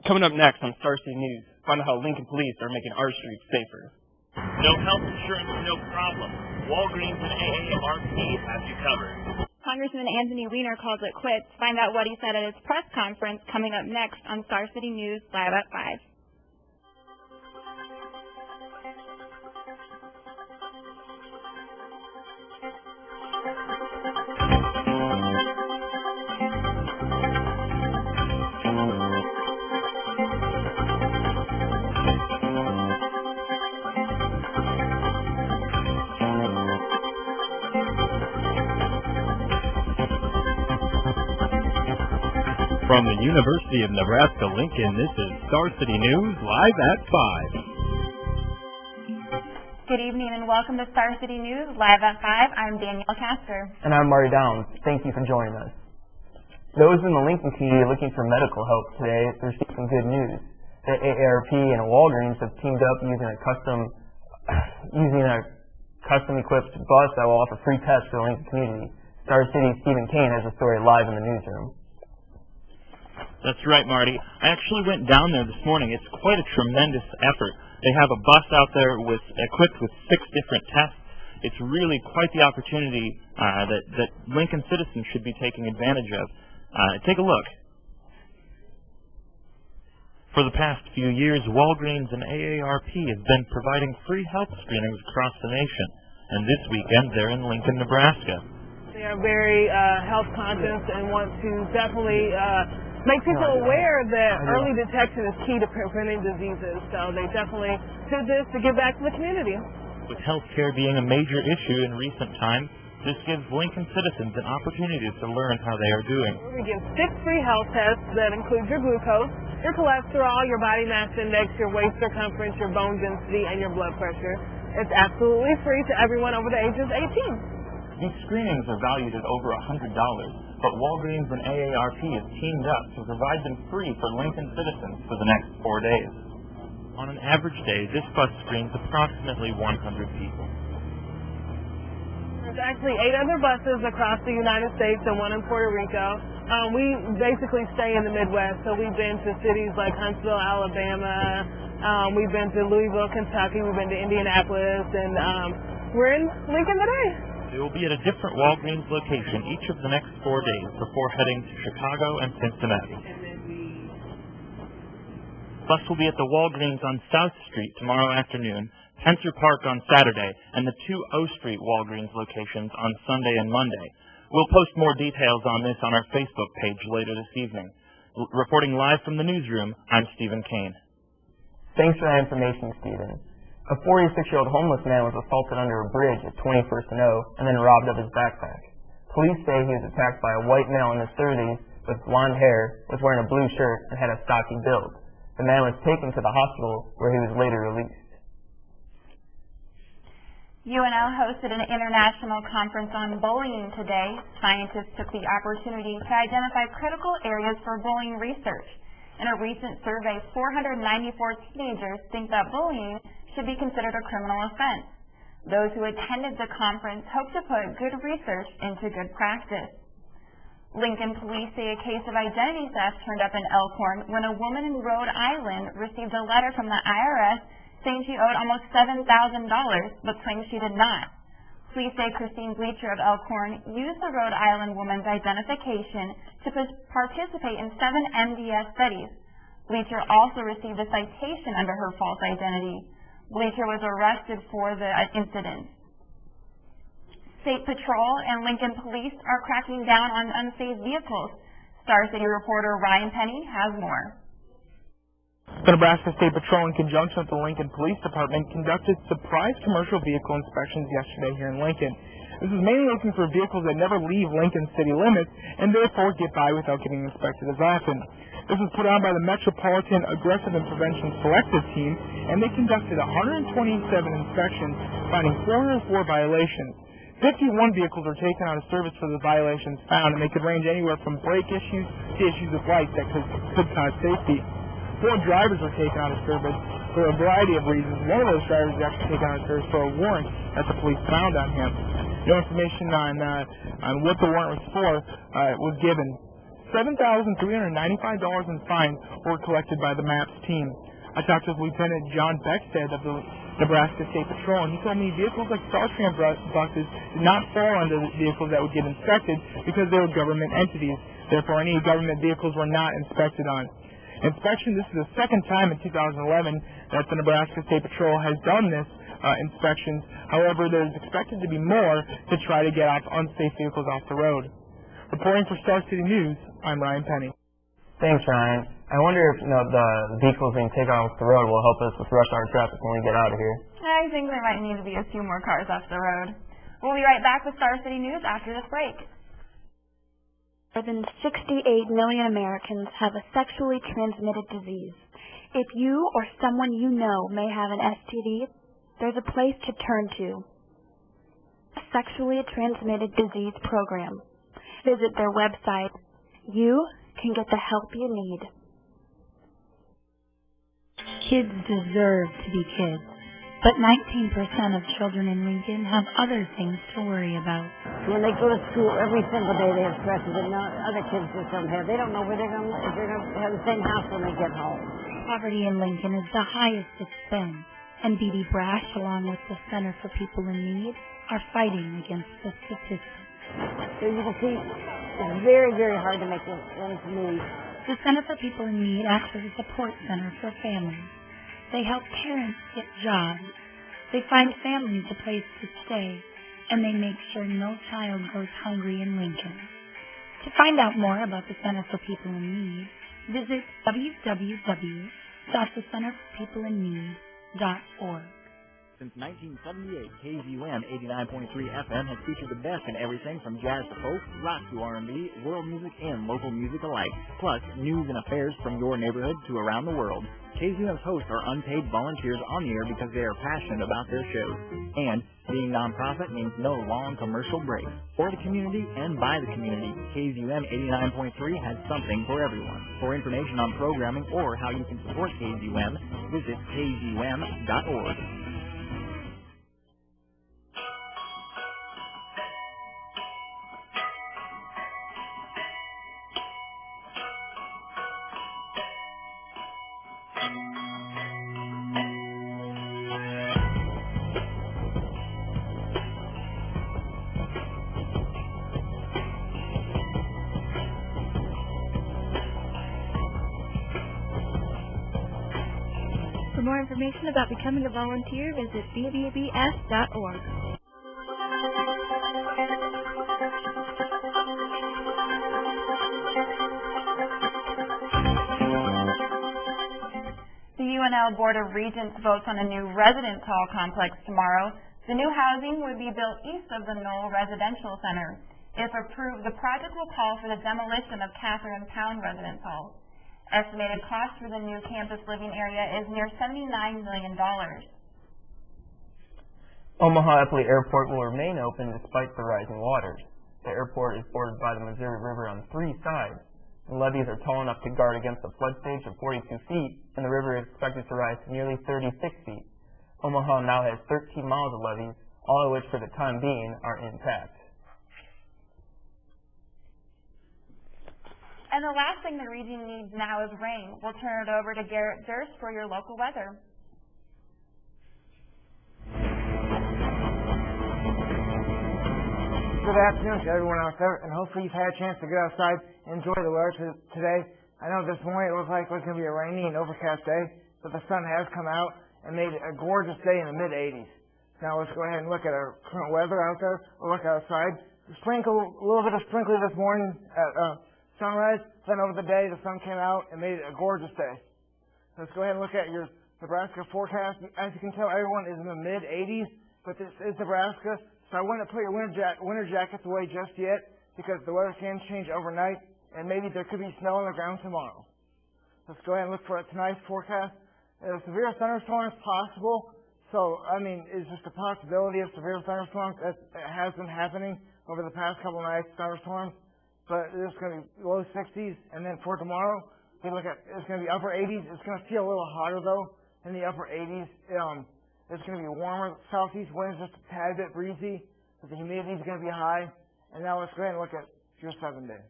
Coming up next on Star City News, find out how Lincoln police are making our streets safer. No health insurance, no problem. Walgreens and AARP have you covered. Congressman Anthony Weiner calls it quits. Find out what he said at his press conference coming up next on Star City News Live at 5. From the University of Nebraska-Lincoln, this is Star City News Live at 5. Good evening and welcome to Star City News Live at 5. I'm Danielle Castor. And I'm Marty Downs. Thank you for joining us. Those in the Lincoln community looking for medical help today received some good news. The AARP and Walgreens have teamed up using a custom-equipped bus that will offer free tests for the Lincoln community. Star City's Stephen Kane has the story live in the newsroom. That's right, Marty. I actually went down there this morning. It's quite a tremendous effort. They have a bus out there equipped with 6 different tests. It's really quite the opportunity that Lincoln citizens should be taking advantage of. Take a look. For the past few years, Walgreens and AARP have been providing free health screenings across the nation. And this weekend, they're in Lincoln, Nebraska. They are very health conscious and want to definitely make people aware that early detection is key to preventing diseases. So they definitely did this to give back to the community. With healthcare being a major issue in recent times, this gives Lincoln citizens an opportunity to learn how they are doing. We give 6 free health tests that include your glucose, your cholesterol, your body mass index, your waist circumference, your bone density, and your blood pressure. It's absolutely free to everyone over the age of 18. These screenings are valued at over $100, but Walgreens and AARP have teamed up to provide them free for Lincoln citizens for the next 4 days. On an average day, this bus screens approximately 100 people. There's actually 8 other buses across the United States and 1 in Puerto Rico. We basically stay in the Midwest, so we've been to cities like Huntsville, Alabama. We've been to Louisville, Kentucky. We've been to Indianapolis, and we're in Lincoln today. They will be at a different Walgreens location each of the next 4 days before heading to Chicago and Cincinnati. Bus will be at the Walgreens on South Street tomorrow afternoon, Spencer Park on Saturday, and the 2 O Street Walgreens locations on Sunday and Monday. We'll post more details on this on our Facebook page later this evening. Reporting live from the newsroom, I'm Stephen Kane. Thanks for that information, Stephen. A 46-year-old homeless man was assaulted under a bridge at 21st and O and then robbed of his backpack. Police say he was attacked by a white male in his 30s with blonde hair, was wearing a blue shirt, and had a stocky build. The man was taken to the hospital where he was later released. UNL hosted an international conference on bullying today. Scientists took the opportunity to identify critical areas for bullying research. In a recent survey, 494 teenagers think that bullying should be considered a criminal offense. Those who attended the conference hope to put good research into good practice. Lincoln police say a case of identity theft turned up in Elkhorn when a woman in Rhode Island received a letter from the IRS saying she owed almost $7,000, but claimed she did not. Police say Christine Bleacher of Elkhorn used the Rhode Island woman's identification to participate in 7 MDS studies. Bleacher also received a citation under her false identity. Bleacher was arrested for the incident. State Patrol and Lincoln Police are cracking down on unsafe vehicles. Star City reporter Ryan Penny has more. The Nebraska State Patrol, in conjunction with the Lincoln Police Department, conducted surprise commercial vehicle inspections yesterday here in Lincoln. This is mainly looking for vehicles that never leave Lincoln city limits and therefore get by without getting inspected as often. This was put on by the Metropolitan Aggressive and Prevention Selective Team, and they conducted 127 inspections, finding 404 violations. 51 vehicles were taken out of service for the violations found, and they could range anywhere from brake issues to issues with lights that could cause safety. 4 drivers were taken out of service for a variety of reasons. One of those drivers was actually taken out of service for a warrant that the police found on him. No information on what the warrant was for was given. $7,395 in fines were collected by the MAPS team. I talked with Lieutenant John Beckstead of the Nebraska State Patrol, and he told me vehicles like StarTran buses did not fall under the vehicles that would get inspected because they were government entities. Therefore, any government vehicles were not inspected on. This is the second time in 2011 that the Nebraska State Patrol has done this inspections. However, there's expected to be more to try to get off unsafe vehicles off the road. Reporting for Star City News, I'm Ryan Penny. Thanks, Ryan. I wonder if the vehicles being taken off the road will help us with rush hour traffic when we get out of here. I think there might need to be a few more cars off the road. We'll be right back with Star City News after this break. More than 68 million Americans have a sexually transmitted disease. If you or someone you know may have an STD, there's a place to turn to. A Sexually Transmitted Disease Program. Visit their website. You can get the help you need. Kids deserve to be kids, but 19% of children in Lincoln have other things to worry about. When they go to school every single day, they have stresses that other kids just don't have. They don't know where they're going to have the same house when they get home. Poverty in Lincoln is the highest it's been, and B.D. Brash, along with the Center for People in Need, are fighting against the statistics. So you can see it's very, very hard to make ends meet. The Center for People in Need acts as a support center for families. They help parents get jobs. They find families a place to stay, and they make sure no child goes hungry in Lincoln. To find out more about the Center for People in Need, visit www.thecenterforpeopleinnneed.org. Since 1978, KZUM 89.3 FM has featured the best in everything from jazz to folk, rock to R&B, world music, and local music alike, plus news and affairs from your neighborhood to around the world. KZUM's hosts are unpaid volunteers on the air because they are passionate about their shows. And being nonprofit means no long commercial breaks. For the community and by the community, KZUM 89.3 has something for everyone. For information on programming or how you can support KZUM, visit kzum.org. For more information about becoming a volunteer, visit bbbs.org. The UNL Board of Regents votes on a new residence hall complex tomorrow. The new housing would be built east of the Knoll Residential Center. If approved, the project will call for the demolition of Catherine Pound Residence Hall. Estimated cost for the new campus living area is near $79 million. Omaha Eppley Airport will remain open despite the rising waters. The airport is bordered by the Missouri River on 3 sides. The levees are tall enough to guard against a flood stage of 42 feet, and the river is expected to rise to nearly 36 feet. Omaha now has 13 miles of levees, all of which for the time being are intact. And the last thing the region needs now is rain. We'll turn it over to Garrett Durst for your local weather. Good afternoon to everyone out there, and hopefully you've had a chance to get outside and enjoy the weather today. I know this morning it looked like it was going to be a rainy and overcast day, but the sun has come out and made it a gorgeous day in the mid-80s. Now let's go ahead and look at our current weather out there. We'll look outside. A little bit of sprinkling this morning at sunrise, then over the day the sun came out and made it a gorgeous day. So let's go ahead and look at your Nebraska forecast. As you can tell, everyone is in the mid-80s, but this is Nebraska, so I wouldn't put your winter jackets away just yet because the weather can change overnight and maybe there could be snow on the ground tomorrow. Let's go ahead and look for tonight's forecast. Severe thunderstorms possible, so I mean it's just a possibility of severe thunderstorms. It has been happening over the past couple of nights, thunderstorms. But it's going to be low 60s, and then for tomorrow, we look at it's going to be upper 80s. It's going to feel a little hotter though in the upper 80s. It's going to be warmer. Southeast winds just a tad bit breezy, but the humidity is going to be high. And now let's go ahead and look at your 7-day.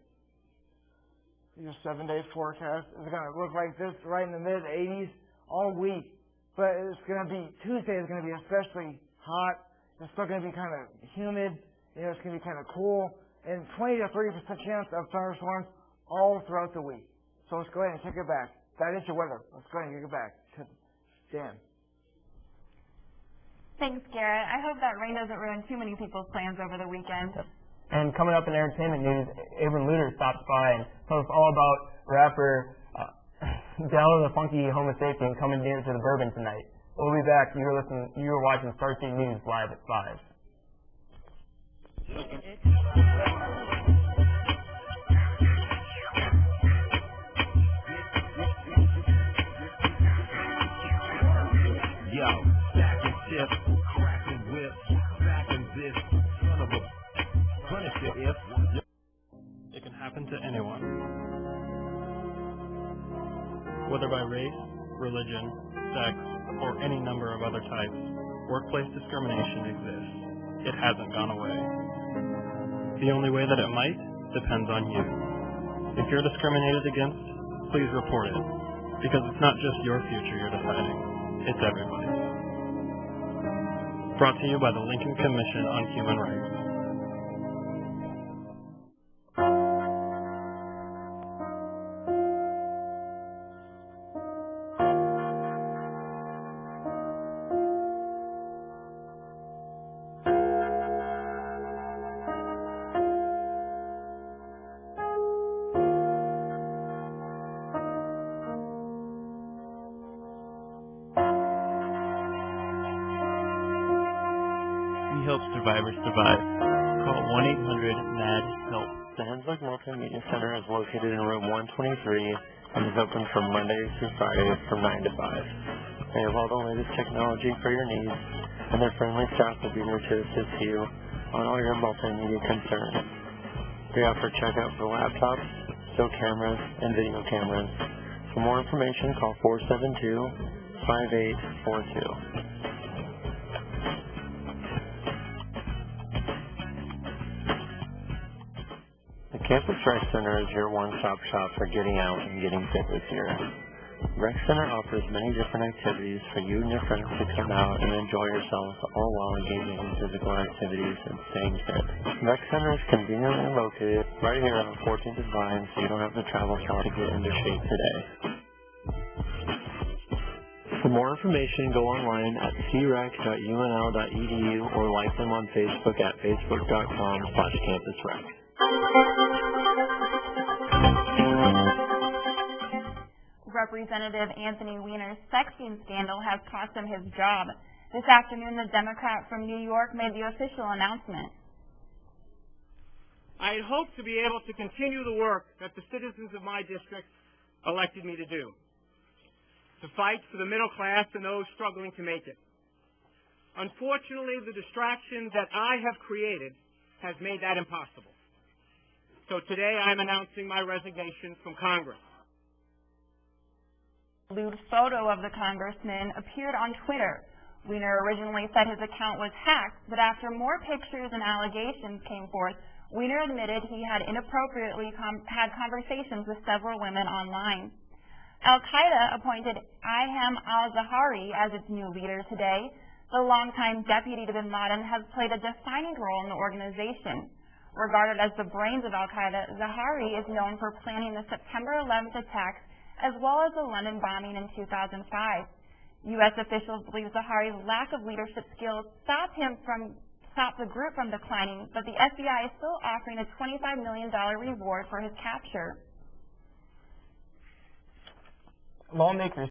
your 7-day forecast is going to look like this, right in the mid-80s all week. But it's going to be, Tuesday is going to be especially hot. It's still going to be kind of humid. It's going to be kind of cool. And 20 to 30% chance of thunderstorms all throughout the week. So let's go ahead and kick it back. That is your weather. Let's go ahead and kick it back to Dan. Thanks, Garrett. I hope that rain doesn't ruin too many people's plans over the weekend. Yep. And coming up in entertainment news, Abram Luter stops by and tells us all about rapper Dello the Funky Homo Sapien coming near to the Bourbon tonight. We'll be back. You're watching Star City News live at 5. Yo, back and shift, crack and whip, back and this, son of a punisher if. It can happen to anyone. Whether by race, religion, sex, or any number of other types, workplace discrimination exists. It hasn't gone away. The only way that it might depends on you. If you're discriminated against, please report it, because it's not just your future you're deciding, it's everybody's. Brought to you by the Lincoln Commission on Human Rights. Help survivors survive. Call 1-800-MAD-HELP. The Henslock Multimedia Center is located in room 123 and is open from Mondays through Fridays from 9 to 5. They have all the latest technology for your needs, and their friendly staff will be there to assist you on all your multimedia concerns. They offer checkout for laptops, still cameras, and video cameras. For more information, call 472-5842. The Campus Rec Center is your one-stop shop for getting out and getting fit this year. Rec Center offers many different activities for you and your friends to come out and enjoy yourselves, all while engaging in physical activities and staying fit. Rec Center is conveniently located right here on 14th and Vine, so you don't have to travel far to get into shape today. For more information, go online at crec.unl.edu or like them on Facebook at facebook.com/campusrec. Representative Anthony Weiner's sexting scandal has cost him his job. This afternoon, the Democrat from New York made the official announcement. I had hoped to be able to continue the work that the citizens of my district elected me to do, to fight for the middle class and those struggling to make it. Unfortunately, the distraction that I have created has made that impossible. So today I'm announcing my resignation from Congress. A lewd photo of the congressman appeared on Twitter. Weiner originally said his account was hacked, but after more pictures and allegations came forth, Weiner admitted he had inappropriately had conversations with several women online. Al-Qaeda appointed Ayham al-Zawahiri as its new leader today. The longtime deputy to bin Laden has played a defining role in the organization. Regarded as the brains of Al-Qaeda, Zawahiri is known for planning the September 11th attacks as well as the London bombing in 2005. U.S. officials believe Zawahiri's lack of leadership skills stopped the group from declining, but the FBI is still offering a $25 million reward for his capture. Lawmakers